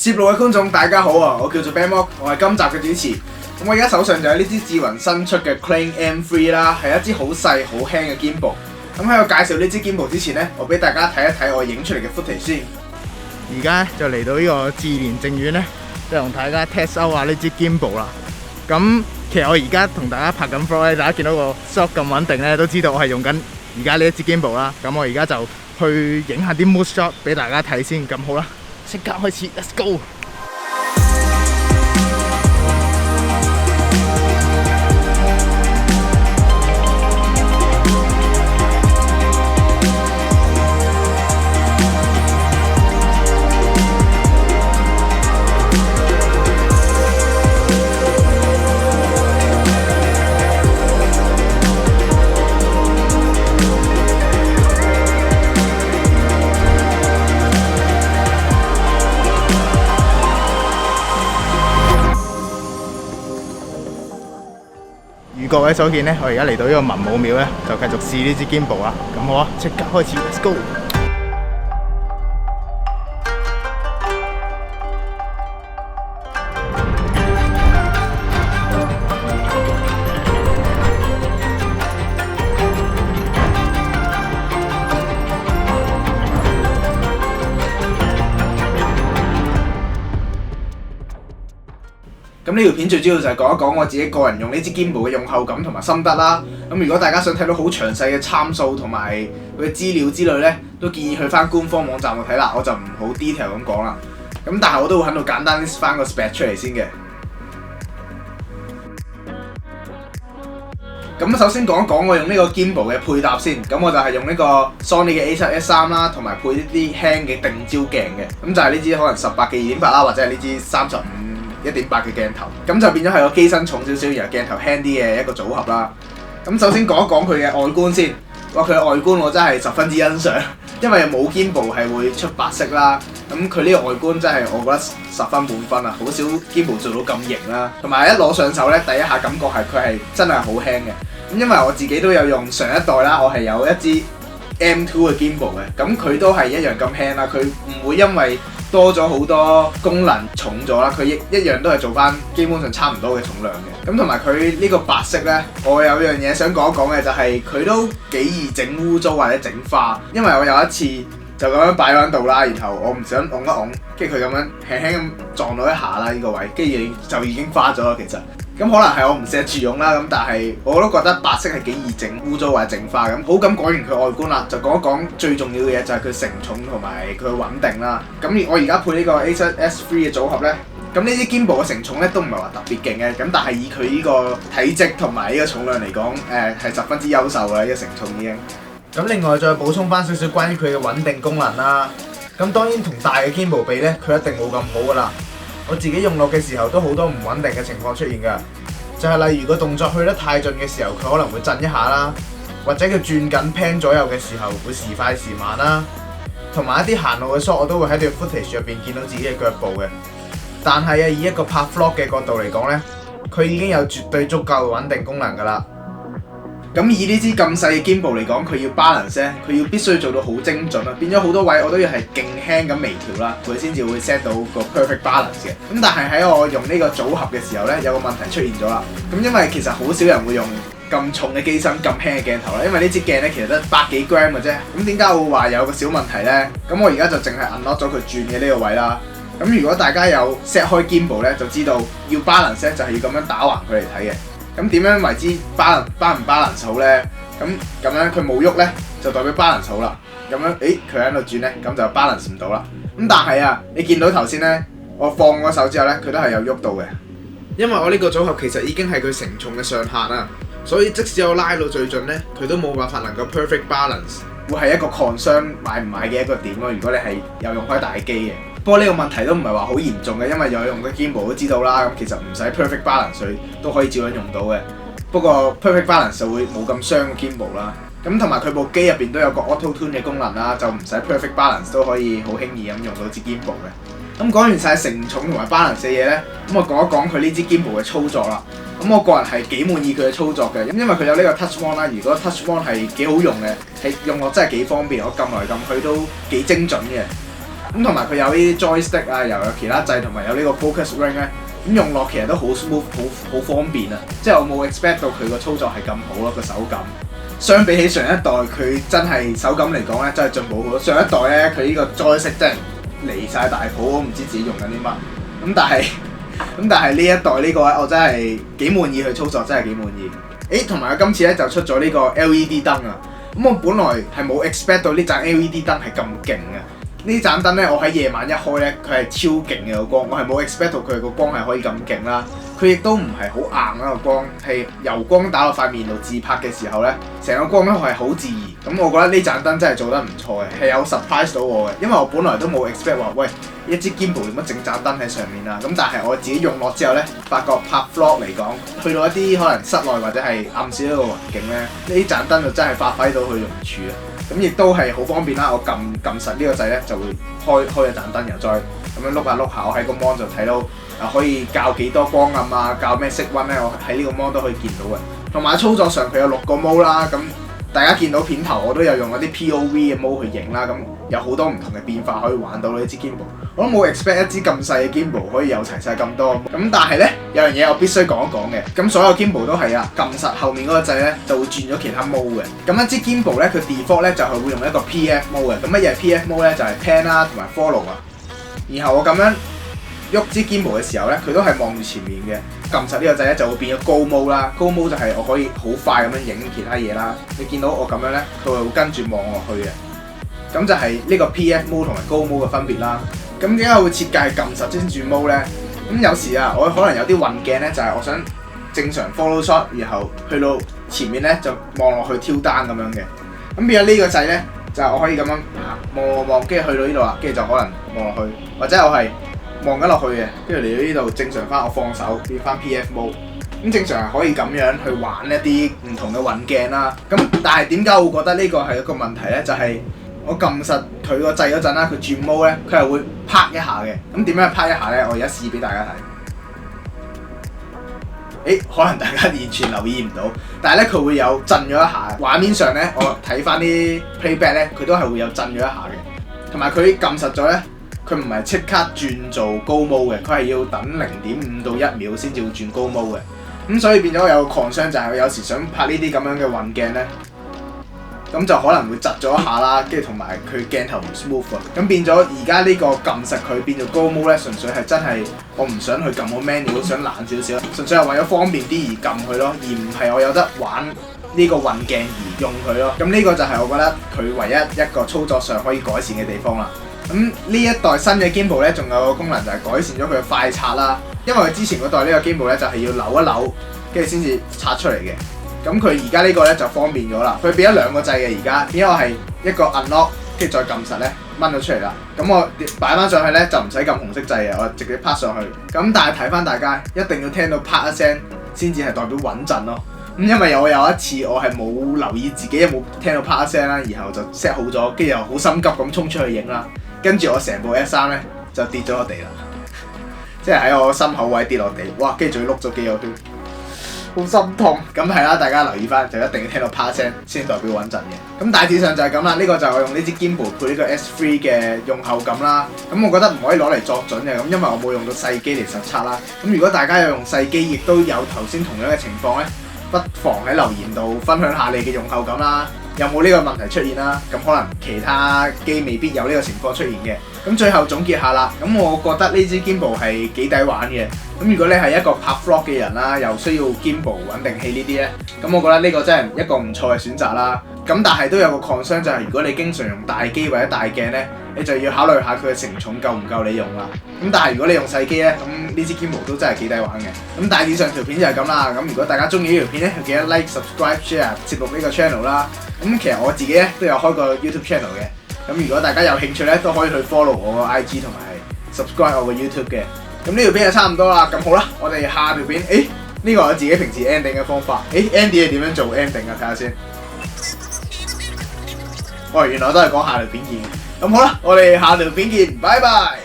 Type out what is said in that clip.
攝路嘅觀眾大家好啊，我叫做 Benmok， 我係今集嘅主持。咁我而家手上就有呢支智雲新出嘅 Kling M3 啦，係一支好細好輕嘅 Gimbal。咁喺我介紹呢支 Gimbal 之前呢，我俾大家睇一睇我影出嚟嘅 footage 先。而家就嚟到呢個智聯正院呢，就同大家 test out 下呢支 Gimbal 啦。咁其實我而家同大家拍緊 vlog 咧，大家見到個 shot 咁穩定咧，都知道我係用緊而家呢一支 Gimbal 啦。咁我而家就去影下啲 mood shot 俾大家睇先。咁好啦，即刻開始 ，let's go！如各位所見呢，我而家嚟到呢個文武廟呢，就繼續試呢支 Gimbal 啦。咁好啊，即刻開始 ，let's go！咁呢條片最主要就係講一講我自己個人用呢支 Gimbal 嘅用後感同埋心得啦。咁如果大家想睇到好詳細嘅參數同埋佢嘅資料之類呢，都建議去翻官方網站度睇啦。我就唔好 detail 咁講啦。咁但係我都會喺度簡單 list 翻個 spec 出嚟先嘅。咁首先講一講我用呢個 Gimbal 嘅配搭先。咁我就係用呢個 Sony 嘅 A7S3 啦，同埋配一啲輕嘅定焦鏡嘅。咁就係呢支可能18嘅2.8啦，或者係呢支35。1.8嘅鏡頭，咁就變咗係個機身重少少，然後鏡頭輕啲嘅一個組合啦。咁首先講一講佢嘅外觀先。哇，佢嘅外觀我真係十分之欣賞，因為冇 Gimbal 係會出白色啦。咁佢呢個外觀真係我覺得十分滿分啊！好少 Gimbal 做到咁型啦，同埋一攞上手咧，第一下感覺係佢係真係好輕嘅。咁因為我自己都有用上一代啦，我係有一支 M2 嘅 Gimbal 嘅，咁佢都係一樣咁輕啦，佢唔會因為多咗好多功能重咗啦，佢一樣都係做翻基本上差唔多嘅重量嘅。咁同埋佢呢個白色呢，我有樣嘢想講一講嘅就係佢都幾易整污糟或者整花，因為我有一次就咁樣擺喺度啦，然後我唔想㧬一㧬，跟住佢咁樣輕輕咁撞到一下啦呢個位，跟住就已經花咗啦其實。咁可能係我唔錫住用啦，咁但係我都覺得白色係幾易整污糟或者整花咁。好，咁講完佢外觀啦，就講一講最重要嘅嘢就係佢承重同埋佢穩定啦。咁我而家配呢個 A7S3 嘅組合呢，咁呢啲 Gimbal 嘅承重呢都唔係話特別勁嘅，咁但係以佢呢個體積同埋呢個重量嚟講，係十分之優秀嘅呢個承重已經。咁另外再補充翻少少關於佢嘅穩定功能啦。咁當然同大嘅 Gimbal 比呢，佢一定冇咁好噶啦。我自己用落嘅時候都好多唔穩定嘅情況出現㗎，就係例如個動作去得太盡嘅時候，佢可能會震一下啦，或者佢轉緊 pan 左右嘅時候會時快時慢啦，同埋一啲行路嘅 shot 我都會喺段 footage 入邊見到自己嘅腳步嘅。但係以一個拍 vlog 嘅角度嚟講呢，佢已經有絕對足夠嘅穩定功能㗎啦。咁以呢支咁細嘅 Gimbal 嚟講，佢要 balance 咧，佢要必須做到好精準啊，變咗好多位我都要係勁輕咁微調啦，佢先至會 set 到個 perfect balance 嘅。咁但係喺我用呢個組合嘅時候咧，有個問題出現咗啦。咁因為其實好少人會用咁重嘅機身咁輕嘅鏡頭啦，因為呢支鏡咧其實得百幾 gram 嘅啫。咁點解我會話有個小問題咧？咁我而家就淨係 unlock 咗佢轉嘅呢個位啦。咁如果大家有 set 開 Gimbal 咧，就知道要 balance 咧就係要咁樣打橫佢嚟睇嘅。咁點樣為之 balance 好咧？咁樣佢冇喐咧，就代表 balance 好啦。咁樣，佢喺度轉咧，咁就 balance 唔到啦。咁但係啊，你見到頭先咧，我放個手之後咧，佢都係有喐到嘅。因為我呢個組合其實已經係佢承重嘅上限啦，所以即使我拉到最盡咧，佢都冇辦法能夠 perfect balance， 會係一個 concern 買唔買嘅一個點咯。如果你係有用開大機嘅。不過呢個問題都唔係話好嚴重嘅，因為有用嘅 Gimbal 都知道啦。咁其實唔使 perfect balance 佢都可以照樣用到嘅。不過 perfect balance 就會冇咁傷個 Gimbal 啦。咁同埋佢部機入邊都有個 auto tune 嘅功能啦，就唔使 perfect balance 都可以好輕易咁用到支 Gimbal 嘅。咁講完晒承重同埋 balance 嘅嘢咧，咁我講一講佢呢支 Gimbal 嘅操作啦。咁我個人係幾滿意佢嘅操作嘅，因為佢有呢個 touch one 啦。如果 touch one 係幾好用嘅，係用落真係幾方便，我撳來撳去都幾精準嘅。咁同埋佢有呢啲 joystick 啊，又有其他掣，同埋有呢個 focus ring 咧，咁用落其實都好 smooth，好方便啊！即係我冇 expect 到佢個操作係咁好咯，個手感。相比起上一代，佢真係手感嚟講咧，真係進步好多。上一代咧，佢呢個 joystick 真係離晒大譜，我唔知自己用緊啲乜。咁但係呢一代呢個我真係幾滿意佢操作，真係幾滿意。同埋佢今次咧就出咗呢個 LED 燈啊！咁我本來係冇 expect 到呢盞 LED 燈係咁勁嘅。呢盞燈咧，我喺夜晚一開咧，佢係超勁嘅個光，我係冇 expect 到佢個光係可以咁勁啦。佢亦都唔係好硬啦個光，係由光打落塊面度自拍嘅時候咧，成個光咧係好自然。咁我覺得呢盞燈真係做得唔錯嘅，係有 surprise 到我嘅，因為我本來都冇 expect 話，喂，一支 gimbal 點乜整盞燈喺上面啊？咁但係我自己用落之後咧，發覺拍 vlog 嚟講，去到一啲可能室內或者係暗少少嘅環境咧，呢盞燈就真係發揮到佢用處啊！咁亦都係好方便啦，我撳實呢個掣咧就會開一盞燈，又再咁樣碌下，我喺個 mon 就睇到可以校幾多光暗啊，校咩色溫咧，我喺呢個 mon 都可以見到嘅。同埋操作上佢有6個 mode 啦，咁大家見到片頭我都有用嗰啲 POV 嘅 mode 去影啦，咁有好多唔同嘅變化可以玩到呢支 gimbal。我都冇 expect 一支咁細嘅 gimbal 可以有齊晒咁多。咁但係咧有樣嘢我必須講一講嘅，咁所有 gimbal 都係啊，撳實後面嗰個掣咧就會轉咗其他 mode 嘅。咁一支 gimbal 咧佢 default 咧就係會用一個 PF mode 嘅。咁乜嘢係 PF mode 咧？就係 pan 啦同埋 follow 啊。然後我咁樣喐支 gimbal 嘅時候咧，佢都係望住前面嘅。撳實呢個掣咧就會變咗高 mode 啦。高 mode 就係我可以好快咁樣影其他嘢啦。你見到我咁樣咧，佢會跟住望落去嘅。咁就係呢個 PF mode 同埋高 mode 嘅分別啦。咁點解我會設計係撳實先轉 mode 咧？咁有時啊，我可能有啲運鏡咧，就係我想正常 follow shot，然後去到前面咧就望落去挑單咁樣嘅。咁變咗呢個掣咧，就係我可以咁樣望，跟住去到呢度啦，跟住就可能望落去，或者我係望緊落去嘅，跟住嚟到呢度正常翻，我放手變翻 PF mode。咁正常係可以咁樣去玩一啲唔同嘅運鏡啦。咁但係點解我會覺得呢個係一個問題咧？就係我撳實佢個掣嗰陣啦，佢轉 mode 咧，佢係會拍一下嘅。咁點樣拍一下咧？我而家試俾大家睇。可能大家完全留意唔到，但係咧佢會有震咗一下。畫面上咧，我睇翻啲 playback 咧，佢都係會有震咗一下嘅。同埋佢撳實咗咧，佢唔係即刻轉做高 mode 嘅，佢係要等0.5到1秒先至會轉高 mode 嘅。咁所以變咗有個 concern就係我有時想拍呢啲咁樣嘅運鏡咧。咁就可能會窒咗一下啦，跟住同埋佢鏡頭唔 smooth 啊，咁變咗而家呢個撳實佢變做高 mode 咧，純粹係真係我唔想去撳個 menu，想懶少少，純粹係為咗方便啲而撳佢咯，而唔係我有得玩呢個運鏡而用佢咯。咁呢個就係我覺得佢唯一一個操作上可以改善嘅地方啦。咁呢一代新嘅 gimbal 咧，仲有個功能就係改善咗佢嘅快拆啦，因為佢之前嗰代呢個 gimbal 咧就係要扭一扭，跟住先至拆出嚟嘅。咁佢而家呢個咧就方便咗啦，佢變咗2個掣嘅而家，變咗我係一個 unlock， 跟住再撳實咧掹咗出嚟啦。咁我擺翻上去咧就唔使撳紅色掣嘅，我直接拍上去。咁但係睇翻大家一定要聽到啪一聲先至係代表穩陣咯。咁因為我有一次我係冇留意自己有冇聽到啪一聲啦，然後就 set 好咗，跟住又好心急咁衝出去影啦，跟住我成部 S3咧就跌咗落地啦，即係喺我心口位跌落地，哇！跟住仲要碌咗幾個圈。好心痛，咁係啦，大家留意翻，就一定要聽到啪聲先代表穩陣嘅。咁大致上就係咁啦，呢個就係我用呢支 gimbal 配呢個 S3 嘅用後感啦。咁我覺得唔可以攞嚟作準嘅，咁因為我冇用到細機嚟實測啦。咁如果大家有用細機，亦都有頭先同樣嘅情況咧，不妨喺留言度分享下你嘅用後感啦，有冇呢個問題出現啦？咁可能其他機未必有呢個情況出現嘅。咁最後總結下啦，咁我覺得呢支 gimbal 係幾抵玩嘅。咁如果你係一個拍 vlog 嘅人啦，又需要 gimbal 穩定器呢啲咧，咁我覺得呢個真係一個唔錯嘅選擇啦。咁但係都有個 concern 就係如果你經常用大機或者大鏡咧，你就要考慮下佢嘅承重夠唔夠你用啦。咁但係如果你用細機咧，咁呢支 gimbal 都真係幾抵玩嘅。咁大致上條片就係咁啦。咁如果大家中意呢條片咧，記得 like、subscribe、share 接錄呢個 channel 啦。咁其實我自己咧都有開個 YouTube channel 嘅。咁如果大家有興趣咧，都可以去 follow 我個 IG 同埋 subscribe 我個 YouTube 嘅。咁呢條片就差唔多啦。咁好啦，我哋下條片，呢個我自己平時 ending 嘅方法。Andy 係點樣做 ending 啊？睇下先。原來都係講下條片見。咁好啦，我哋下條片見，拜拜。